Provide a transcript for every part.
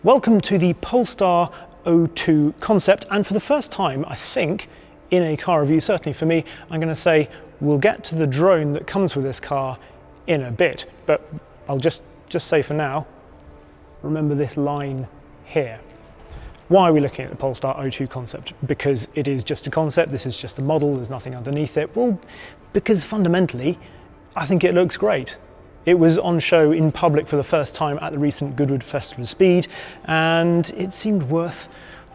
Welcome to the Polestar O2 Concept, and for the first time, I think, in a car review, certainly for me, I'm going to say we'll get to the drone that comes with this car in a bit, but I'll just say for now, remember this line here. Why are we looking at the Polestar O2 Concept? Because it is just a concept, this is just a model, there's nothing underneath it. Well, because fundamentally, I think it looks great. It was on show in public for the first time at the recent Goodwood Festival of Speed, and it seemed worth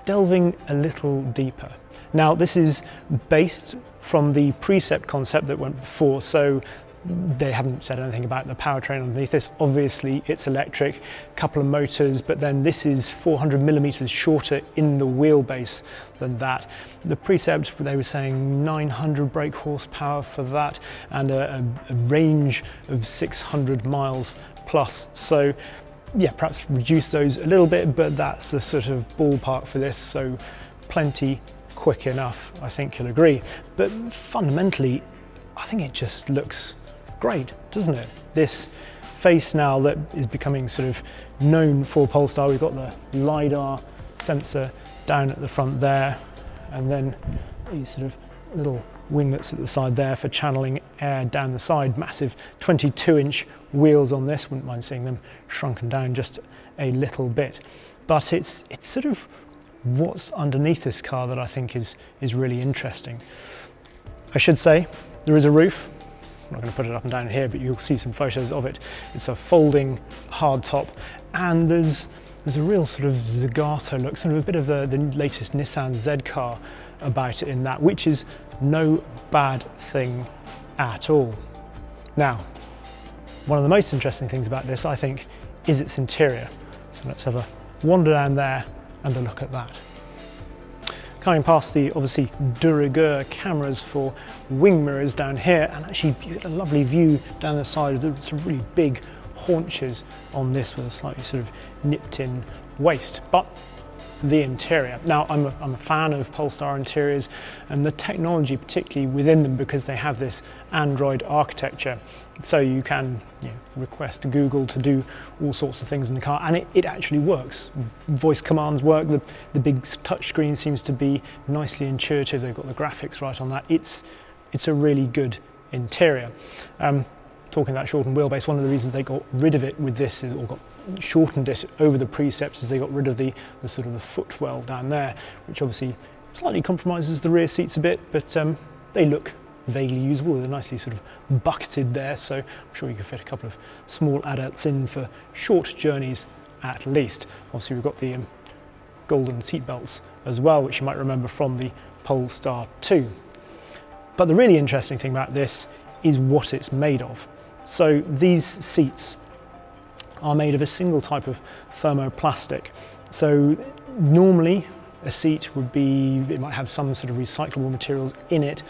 delving a little deeper. Now, this is based from the Precept concept that went before, so they haven't said anything about the powertrain underneath this. Obviously, it's electric, a couple of motors, but then this is 400 millimeters shorter in the wheelbase than that. The Precept, they were saying 900 brake horsepower for that, and a range of 600 miles plus. So yeah, perhaps reduce those a little bit, but that's the sort of ballpark for this, so plenty quick enough, I think you'll agree. But fundamentally, I think it just looks great, doesn't it? This face now that is becoming sort of known for Polestar. We've got the LiDAR sensor down at the front there, and then these sort of little winglets at the side there for channeling air down the side. Massive 22-inch wheels on this. Wouldn't mind seeing them shrunken down just a little bit. But it's sort of what's underneath this car that I think is really interesting. I should say there is a roof. I'm not going to put it up and down here, but you'll see some photos of it. It's a folding hardtop, and there's a real sort of Zagato look, sort of a bit of the latest Nissan Z car about it in that, which is no bad thing at all. Now, one of the most interesting things about this, I think, is its interior. So let's have a wander down there and a look at that. Coming past the obviously de rigueur cameras for wing mirrors down here, and actually you get a lovely view down the side of the some really big haunches on this with a slightly sort of nipped in waist. But the interior. Now I'm a fan of Polestar interiors and the technology particularly within them, because they have this Android architecture. So you can request Google to do all sorts of things in the car, and it actually works. Voice commands work, the big touchscreen seems to be nicely intuitive, they've got the graphics right on that. It's a really good interior. Talking about shortened wheelbase, one of the reasons they got rid of it with this, or shortened it over the Precepts, is they got rid of the sort of the footwell down there, which obviously slightly compromises the rear seats a bit, but they look vaguely usable. They're nicely sort of bucketed there, so I'm sure you could fit a couple of small adults in for short journeys at least. Obviously we've got the golden seat belts as well, which you might remember from the Polestar 2. But the really interesting thing about this is what it's made of. So these seats are made of a single type of thermoplastic. So normally a seat would be, it might have some sort of recyclable materials in it,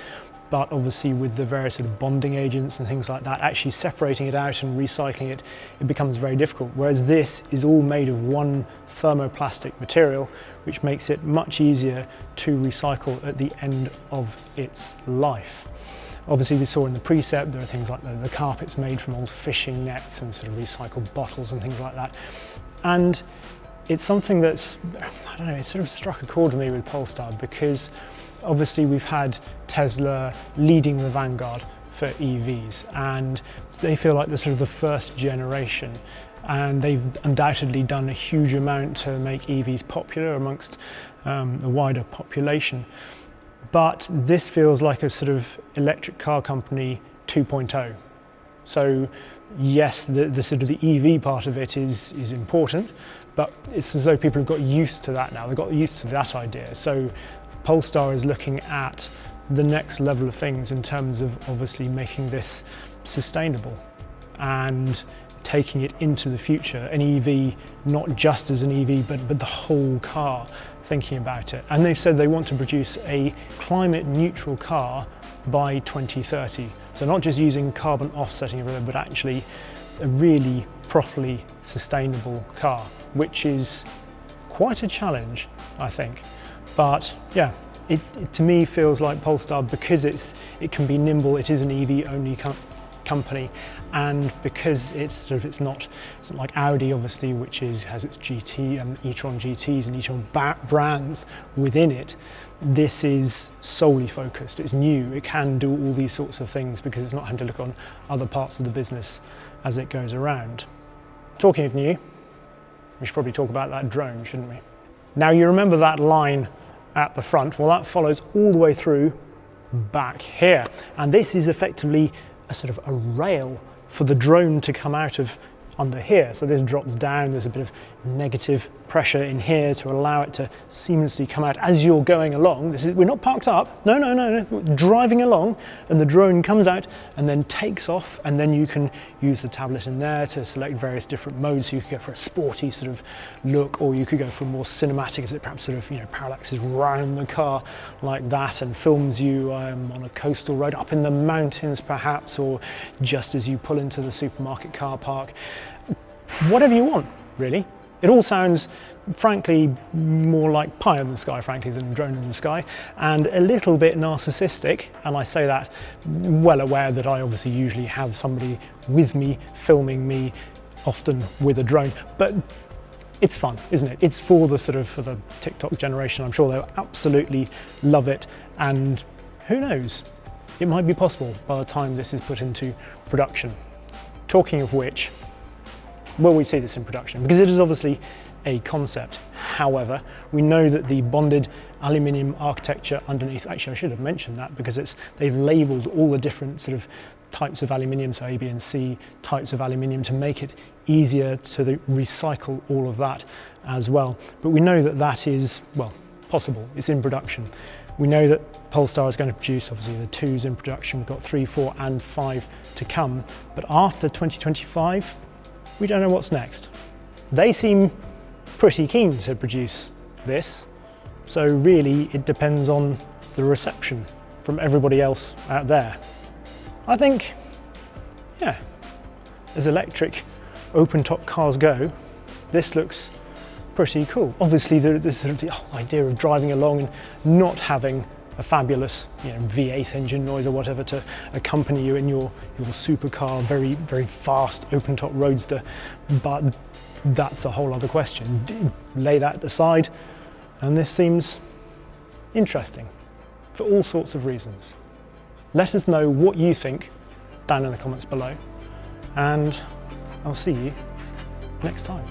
but obviously with the various sort of bonding agents and things like that, actually separating it out and recycling it, it becomes very difficult. Whereas this is all made of one thermoplastic material, which makes it much easier to recycle at the end of its life. Obviously we saw in the Precept there are things like the carpets made from old fishing nets and sort of recycled bottles and things like that. And it's something that's, I don't know, it sort of struck a chord with me with Polestar, because obviously we've had Tesla leading the vanguard for EVs, and they feel like they're sort of the first generation, and they've undoubtedly done a huge amount to make EVs popular amongst the wider population. But this feels like a sort of electric car company 2.0. So yes, the sort of the EV part of it is important, but it's as though people have got used to that now. They've got used to that idea. So Polestar is looking at the next level of things in terms of obviously making this sustainable and taking it into the future. An EV, not just as an EV, but the whole car, thinking about it. And they've said they want to produce a climate neutral car by 2030. So not just using carbon offsetting, but actually a really properly sustainable car, which is quite a challenge, I think. But yeah, it to me feels like Polestar, because it can be nimble, it is an EV only company, and because it's not like Audi, obviously, which has its GT and e-tron GTs and e-tron brands within it. This is solely focused. It's new. It can do all these sorts of things because it's not having to look on other parts of the business as it goes around. Talking of new, we should probably talk about that drone, shouldn't we? Now, you remember that line at the front? Well, that follows all the way through back here. And this is effectively a sort of a rail for the drone to come out of under here. So this drops down, there's a bit of negative pressure in here to allow it to seamlessly come out as you're going along. We're not parked up, no, we're driving along, and the drone comes out and then takes off, and then you can use the tablet in there to select various different modes. So you could go for a sporty sort of look, or you could go for more cinematic, as it perhaps sort of, parallaxes round the car like that and films you on a coastal road, up in the mountains perhaps, or just as you pull into the supermarket car park. Whatever you want, really. It all sounds, frankly, more like pie in the sky, frankly, than drone in the sky, and a little bit narcissistic. And I say that well aware that I obviously usually have somebody with me, filming me, often with a drone. But it's fun, isn't it? It's for the TikTok generation. I'm sure they'll absolutely love it. And who knows? It might be possible by the time this is put into production. Talking of which, will we see this in production? Because it is obviously a concept. However, we know that the bonded aluminium architecture underneath, actually I should have mentioned that, because they've labelled all the different sort of types of aluminium, so A, B and C types of aluminium, to make it easier to recycle all of that as well. But we know that that is, well, possible. It's in production. We know that Polestar is going to produce, obviously, the 2s in production. We've got 3, 4 and 5 to come. But after 2025, we don't know what's next. They seem pretty keen to produce this, so really it depends on the reception from everybody else out there. I think, yeah, as electric open-top cars go, this looks pretty cool. Obviously, there's sort of the idea of driving along and not having a fabulous V8 engine noise or whatever to accompany you in your supercar, very, very fast open-top Roadster, but that's a whole other question. Lay that aside, and this seems interesting for all sorts of reasons. Let us know what you think down in the comments below, and I'll see you next time.